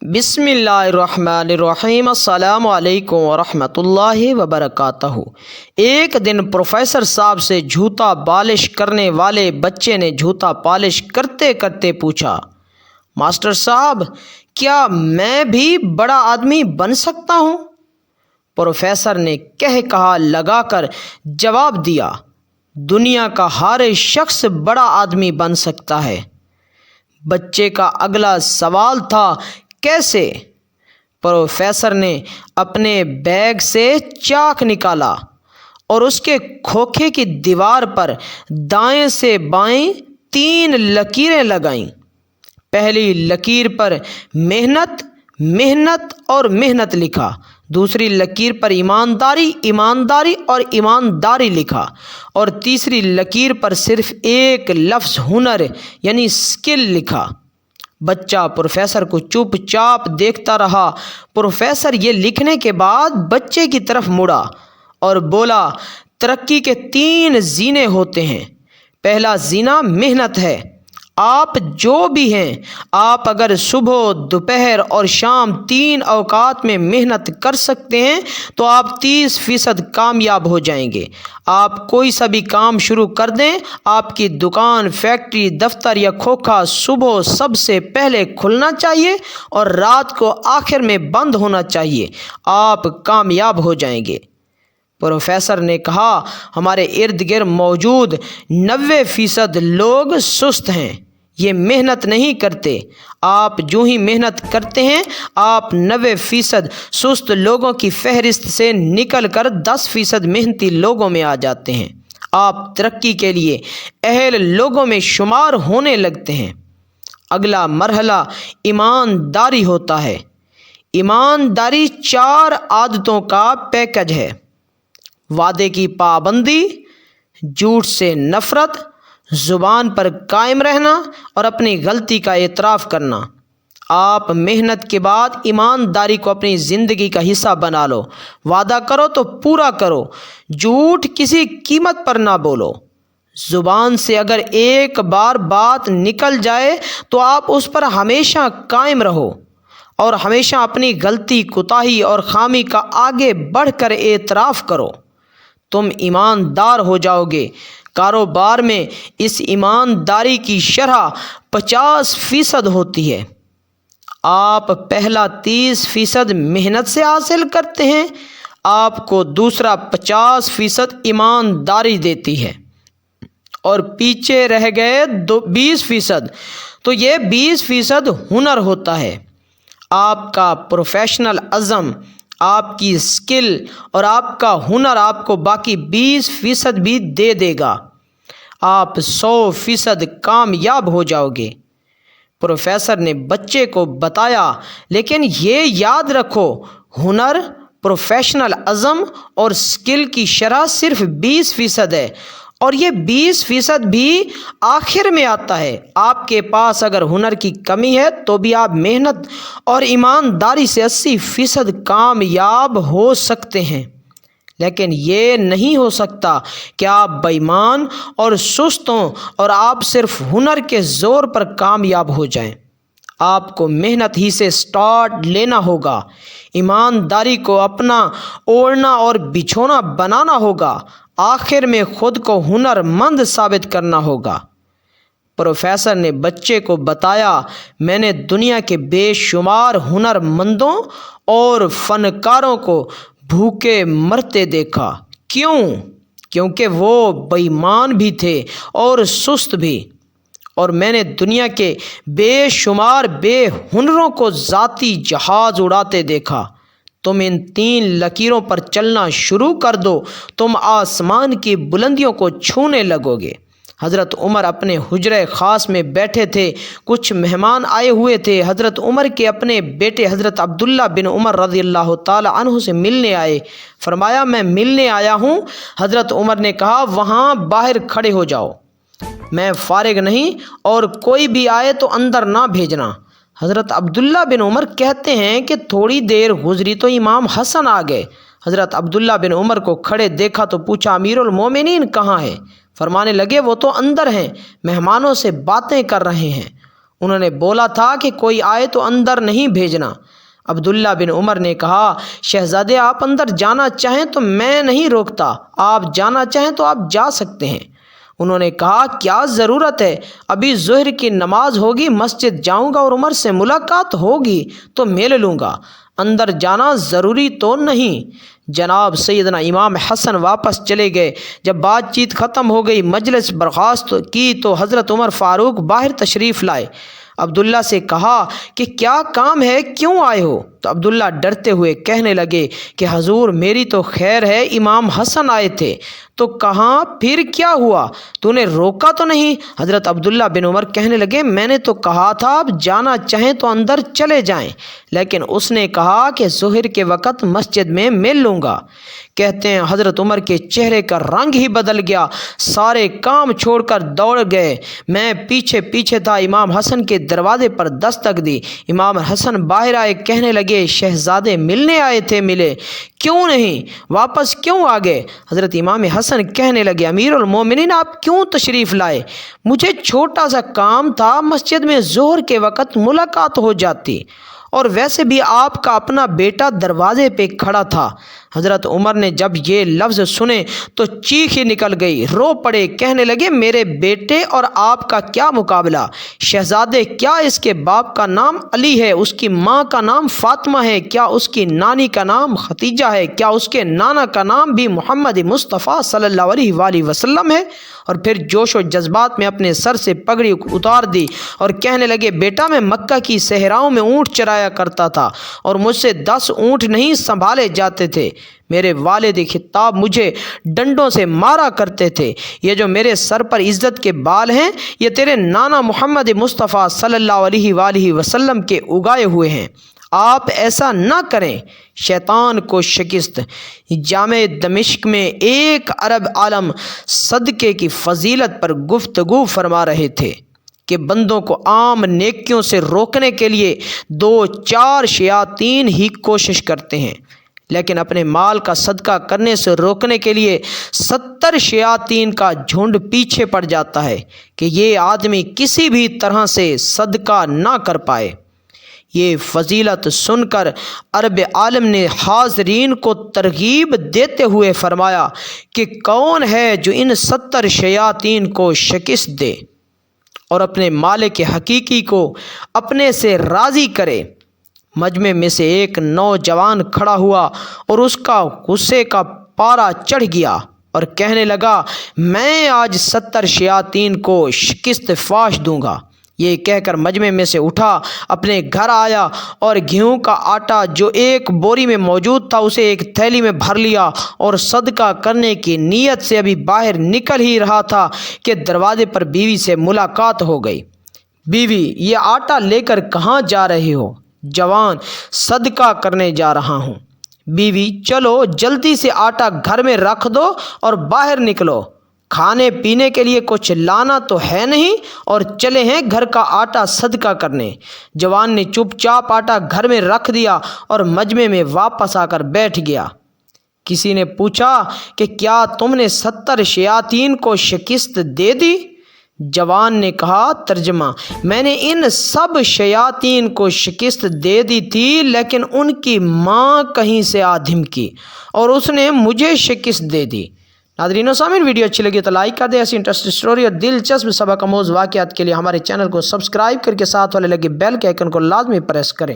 بسم اللہ الرحمن الرحیم۔ السلام علیکم ورحمۃ اللہ وبرکاتہ۔ ایک دن پروفیسر صاحب سے جوتا پالش کرنے والے بچے نے جوتا پالش کرتے کرتے پوچھا، ماسٹر صاحب کیا میں بھی بڑا آدمی بن سکتا ہوں؟ پروفیسر نے کہا لگا کر جواب دیا، دنیا کا ہر شخص بڑا آدمی بن سکتا ہے۔ بچے کا اگلا سوال تھا، کیسے؟ پروفیسر نے اپنے بیگ سے چاک نکالا اور اس کے کھوکھے کی دیوار پر دائیں سے بائیں 3 لکیریں لگائیں۔ پہلی لکیر پر محنت، محنت اور محنت لکھا، دوسری لکیر پر ایمانداری، ایمانداری اور ایمانداری لکھا، اور تیسری لکیر پر صرف ایک لفظ ہنر یعنی اسکل لکھا۔ بچہ پروفیسر کو چپ چاپ دیکھتا رہا۔ پروفیسر یہ لکھنے کے بعد بچے کی طرف مڑا اور بولا، ترقی کے 3 زینے ہوتے ہیں۔ پہلا زینہ محنت ہے۔ آپ جو بھی ہیں، آپ اگر صبح، دوپہر اور شام 3 اوقات میں محنت کر سکتے ہیں تو آپ 30% کامیاب ہو جائیں گے۔ آپ کوئی سا بھی کام شروع کر دیں، آپ کی دکان، فیکٹری، دفتر یا کھوکھا صبح سب سے پہلے کھلنا چاہیے اور رات کو آخر میں بند ہونا چاہیے، آپ کامیاب ہو جائیں گے۔ پروفیسر نے کہا، ہمارے ارد گرد موجود 90% لوگ سست ہیں، یہ محنت نہیں کرتے۔ آپ جو ہی محنت کرتے ہیں، آپ 90% سست لوگوں کی فہرست سے نکل کر 10% محنتی لوگوں میں آ جاتے ہیں۔ آپ ترقی کے لیے اہل لوگوں میں شمار ہونے لگتے ہیں۔ اگلا مرحلہ ایمانداری ہوتا ہے۔ ایمانداری 4 عادتوں کا پیکج ہے: وعدے کی پابندی، جھوٹ سے نفرت، زبان پر قائم رہنا اور اپنی غلطی کا اعتراف کرنا۔ آپ محنت کے بعد ایمانداری کو اپنی زندگی کا حصہ بنا لو۔ وعدہ کرو تو پورا کرو، جھوٹ کسی قیمت پر نہ بولو۔ زبان سے اگر ایک بار بات نکل جائے تو آپ اس پر ہمیشہ قائم رہو اور ہمیشہ اپنی غلطی، کوتاہی اور خامی کا آگے بڑھ کر اعتراف کرو۔ تم ایماندار ہو جاؤ گے۔ کاروبار میں اس ایمانداری کی شرح 50% ہوتی ہے۔ آپ پہلا 30% محنت سے حاصل کرتے ہیں، آپ کو دوسرا 50% ایمانداری دیتی ہے، اور پیچھے رہ گئے 20%، تو یہ 20% ہنر ہوتا ہے۔ آپ کا پروفیشنل عزم، آپ کی اسکل اور آپ کا ہنر آپ کو باقی 20% بھی دے دے گا۔ آپ 100% کامیاب ہو جاؤ گے۔ پروفیسر نے بچے کو بتایا، لیکن یہ یاد رکھو، ہنر، پروفیشنل عزم اور اسکل کی شرح صرف 20% ہے، اور یہ 20% بھی آخر میں آتا ہے۔ آپ کے پاس اگر ہنر کی کمی ہے تو بھی آپ محنت اور ایمانداری سے 80% کامیاب ہو سکتے ہیں، لیکن یہ نہیں ہو سکتا کہ آپ بے ایمان اور سست ہوں اور آپ صرف ہنر کے زور پر کامیاب ہو جائیں۔ آپ کو محنت ہی سے سٹارٹ لینا ہوگا، ایمانداری کو اپنا اوڑھنا اور بچھونا بنانا ہوگا، آخر میں خود کو ہنر مند ثابت کرنا ہوگا۔ پروفیسر نے بچے کو بتایا، میں نے دنیا کے بے شمار ہنر مندوں اور فنکاروں کو بھوکے مرتے دیکھا۔ کیوں؟ کیونکہ وہ بے ایمان بھی تھے اور سست بھی، اور میں نے دنیا کے بے شمار بے ہنروں کو ذاتی جہاز اڑاتے دیکھا۔ تم ان 3 لکیروں پر چلنا شروع کر دو، تم آسمان کی بلندیوں کو چھونے لگو گے۔ حضرت عمر اپنے حجرہ خاص میں بیٹھے تھے، کچھ مہمان آئے ہوئے تھے۔ حضرت عمر کے اپنے بیٹے حضرت عبداللہ بن عمر رضی اللہ تعالی عنہ سے ملنے آئے۔ فرمایا، میں ملنے آیا ہوں۔ حضرت عمر نے کہا، وہاں باہر کھڑے ہو جاؤ، میں فارغ نہیں، اور کوئی بھی آئے تو اندر نہ بھیجنا۔ حضرت عبداللہ بن عمر کہتے ہیں کہ تھوڑی دیر گزری تو امام حسن آ گئے۔ حضرت عبداللہ بن عمر کو کھڑے دیکھا تو پوچھا، امیر المومنین کہاں ہیں؟ فرمانے لگے، وہ تو اندر ہیں، مہمانوں سے باتیں کر رہے ہیں۔ انہوں نے بولا تھا کہ کوئی آئے تو اندر نہیں بھیجنا۔ عبداللہ بن عمر نے کہا شہزادے آپ اندر جانا چاہیں تو میں نہیں روکتا، آپ جانا چاہیں تو آپ جا سکتے ہیں۔ انہوں نے کہا کیا ضرورت ہے، ابھی ظہر کی نماز ہوگی، مسجد جاؤں گا اور عمر سے ملاقات ہوگی تو مل لوں گا، اندر جانا ضروری تو نہیں۔ جناب سیدنا امام حسن واپس چلے گئے۔ جب بات چیت ختم ہو گئی، مجلس برخاست کی تو حضرت عمر فاروق باہر تشریف لائے۔ عبداللہ سے کہا کہ کیا کام ہے، کیوں آئے ہو؟ تو عبداللہ ڈرتے ہوئے کہنے لگے کہ حضور میری تو خیر ہے، امام حسن آئے تھے۔ تو کہاں پھر کیا ہوا، تو نے روکا تو نہیں؟ حضرت عبداللہ بن عمر کہنے لگے میں نے تو کہا تھا آپ جانا چاہیں تو اندر چلے جائیں، لیکن اس نے کہا کہ ظہر کے وقت مسجد میں مل لوں گا۔ کہتے ہیں حضرت عمر کے چہرے کا رنگ ہی بدل گیا، سارے کام چھوڑ کر دوڑ گئے۔ میں پیچھے پیچھے تھا، امام حسن کے دروازے پر دستک دی۔ امام حسن باہر آئے، کہنے لگے شہزادے ملنے آئے تھے، ملے کیوں نہیں، واپس کیوں آ گئے؟ حضرت امام حسن کہنے لگے امیر المومنین آپ کیوں تشریف لائے؟ مجھے چھوٹا سا کام تھا، مسجد میں ظہر کے وقت ملاقات ہو جاتی، اور ویسے بھی آپ کا اپنا بیٹا دروازے پہ کھڑا تھا۔ حضرت عمر نے جب یہ لفظ سنے تو چیخ ہی نکل گئی، رو پڑے، کہنے لگے میرے بیٹے اور آپ کا کیا مقابلہ؟ شہزادے کیا اس کے باپ کا نام علی ہے، اس کی ماں کا نام فاطمہ ہے، کیا اس کی نانی کا نام ختیجہ ہے، کیا اس کے نانا کا نام بھی محمد مصطفیٰ صلی اللہ علیہ وآلہ وسلم ہے؟ اور پھر جوش و جذبات میں اپنے سر سے پگڑی اتار دی اور کہنے لگے بیٹا میں مکہ کی صحراؤں میں اونٹ چرایا کرتا تھا اور مجھ سے 10 اونٹ نہیں سنبھالے جاتے تھے۔ میرے والد خطاب مجھے ڈنڈوں سے مارا کرتے تھے۔ یہ جو میرے سر پر عزت کے بال ہیں یہ تیرے نانا محمد مصطفیٰ صلی اللہ علیہ وآلہ وسلم کے اگائے ہوئے ہیں، آپ ایسا نہ کریں۔ شیطان کو شکست۔ جامع دمشق میں ایک عرب عالم صدقے کی فضیلت پر گفتگو فرما رہے تھے کہ بندوں کو عام نیکیوں سے روکنے کے لیے 2-4 شیاطین ہی کوشش کرتے ہیں، لیکن اپنے مال کا صدقہ کرنے سے روکنے کے لیے 70 شیاطین کا جھنڈ پیچھے پڑ جاتا ہے کہ یہ آدمی کسی بھی طرح سے صدقہ نہ کر پائے۔ یہ فضیلت سن کر عرب عالم نے حاضرین کو ترغیب دیتے ہوئے فرمایا کہ کون ہے جو ان 70 شیاطین کو شکست دے اور اپنے مالک حقیقی کو اپنے سے راضی کرے؟ مجمع میں سے ایک نوجوان کھڑا ہوا اور اس کا غصے کا پارا چڑھ گیا اور کہنے لگا میں آج 70 شیاطین کو شکست فاش دوں گا۔ یہ کہہ کر مجمع میں سے اٹھا، اپنے گھر آیا اور گیہوں کا آٹا جو ایک بوری میں موجود تھا اسے ایک تھیلی میں بھر لیا اور صدقہ کرنے کی نیت سے ابھی باہر نکل ہی رہا تھا کہ دروازے پر بیوی سے ملاقات ہو گئی۔ بیوی یہ آٹا لے کر کہاں جا رہے ہو؟ جوان صدقہ کرنے جا رہا ہوں۔ بیوی چلو جلدی سے آٹا گھر میں رکھ دو اور باہر نکلو، کھانے پینے کے لیے کچھ لانا تو ہے نہیں اور چلے ہیں گھر کا آٹا صدقہ کرنے۔ جوان نے چپ چاپ آٹا گھر میں رکھ دیا اور مجمع میں واپس آ کر بیٹھ گیا۔ کسی نے پوچھا کہ کیا تم نے 70 شیاطین کو شکست دے دی؟ جوان نے کہا ترجمہ میں نے ان سب شیاطین کو شکست دے دی تھی، لیکن ان کی ماں کہیں سے آ دھمکی اور اس نے مجھے شکست دے دی۔ ناظرین و سامعین ویڈیو اچھی لگی تو لائک کر دیں۔ ایسی انٹرسٹنگ اسٹوری اور دلچسپ سبق آموز واقعات کے لیے ہمارے چینل کو سبسکرائب کر کے ساتھ والے لگے بیل کے آئیکن کو لازمی پریس کریں۔